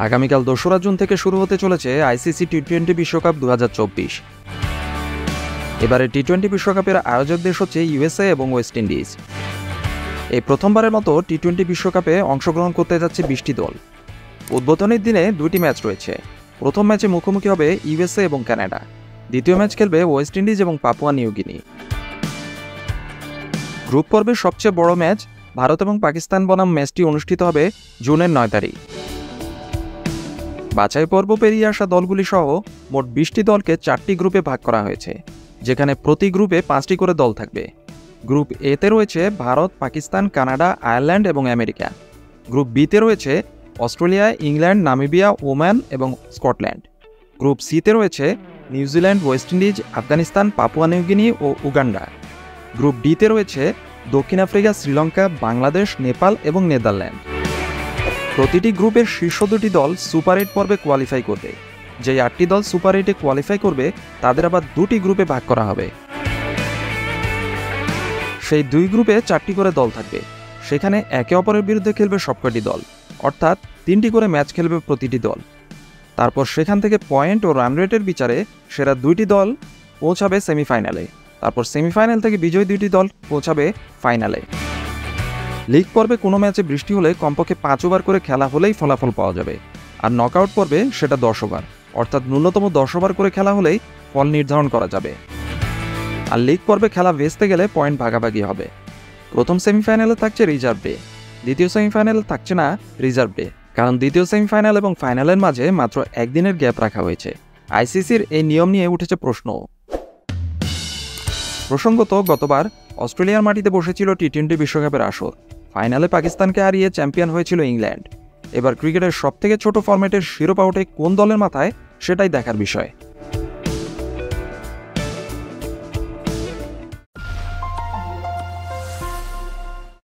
আগামীকাল ২রা জুন থেকে শুরু হতে চলেছে আইসিসি টি-20 বিশ্বকাপ ২০২৪। এবারে টি-20 বিশ্বকাপের আয়োজক দেশ হচ্ছে ইউএসএ এবং ওয়েস্ট ইন্ডিজ। এই প্রথমবারের মতো টি-20 বিশ্বকাপে অংশগ্রহণ করতে যাচ্ছে ২০টি দল। উদ্বোধনের দিনে ২টি ম্যাচ রয়েছে। প্রথম ম্যাচে মুখোমুখি হবে ইউএসএ এবং কানাডা। দ্বিতীয় ম্যাচ খেলবে ওয়েস্ট ইন্ডিজ এবং পাপুয়া নিউ গিনি। গ্রুপ পর্বের সবচেয়ে বড় ম্যাচ ভারত এবং পাকিস্তান বনাম ম্যাচটি অনুষ্ঠিত হবে জুনের ৯ তারিখ। বাছাই পর্ব পেরিয়ে আসা দলগুলি সহ মোট ২০টি দলকে ৪টি গ্রুপে ভাগ করা হয়েছে, যেখানে প্রতি গ্রুপে ৫টি করে দল থাকবে। গ্রুপ এতে রয়েছে ভারত, পাকিস্তান, কানাডা, আয়ারল্যান্ড এবং আমেরিকা। গ্রুপ বিতে রয়েছে অস্ট্রেলিয়া, ইংল্যান্ড, নামিবিয়া, ওমান এবং স্কটল্যান্ড। গ্রুপ সিতে রয়েছে New Zealand, West Indies, Afghanistan, Papua New Guinea ও উগান্ডা। গ্রুপ ডিতে রয়েছে দক্ষিণ আফ্রিকা, শ্রীলঙ্কা, বাংলাদেশ, নেপাল এবং নেদারল্যান্ড। প্রতিটি গ্রুপের শীর্ষ ২টি দল সুপার ৮ পর্বে কোয়ালিফাই করবে। যে ৮টি দল সুপার ৮-এ কোয়ালিফাই করবে তাদের আবার ২টি গ্রুপে ভাগ করা হবে। সেই ২ গ্রুপে ৪টি করে দল থাকবে। সেখানে একে অপরের বিরুদ্ধে খেলবে সবকটি দল, অর্থাৎ ৩টি করে ম্যাচ খেলবে প্রতিটি দল। তারপর সেখান থেকে পয়েন্ট ও রান রেটের বিচারে সেরা ২টি দল পৌঁছাবে সেমিফাইনালে। তারপর সেমিফাইনাল থেকে বিজয়ী ২টি দল পৌঁছাবে ফাইনালে। লিগ পর্বে কোনো ম্যাচে বৃষ্টি হলে কমপক্ষে ৫ ওভার করে খেলা হলেই ফলাফল পাওয়া যাবে, আর নকআউট পর্বে সেটা ১০ ওভার, অর্থাৎ ন্যূনতম ১০ ওভার করে খেলা হলেই ফল নির্ধারণ করা যাবে। আর লিগ পর্বে খেলা ভেস্তে গেলে পয়েন্ট ভাগাভাগি হবে। প্রথম সেমিফাইনালে থাকছে রিজার্ভ ডে, দ্বিতীয় সেমিফাইনালে থাকছে না রিজার্ভ ডে, কারণ দ্বিতীয় সেমিফাইনাল এবং ফাইনালের মাঝে মাত্র একদিনের গ্যাপ রাখা হয়েছে। আইসিসির এই নিয়ম নিয়ে উঠেছে প্রশ্ন। প্রসঙ্গত, গতবার অস্ট্রেলিয়ার মাটিতে বসেছিল টি-20 বিশ্বকাপের আসর। ফাইনালে পাকিস্তানকে হারিয়ে চ্যাম্পিয়ন হয়েছিল ইংল্যান্ড। এবার ক্রিকেটের সবথেকে ছোট ফরম্যাটের শিরোপা ওঠে কোন দলের মাথায়, সেটাই দেখার বিষয়।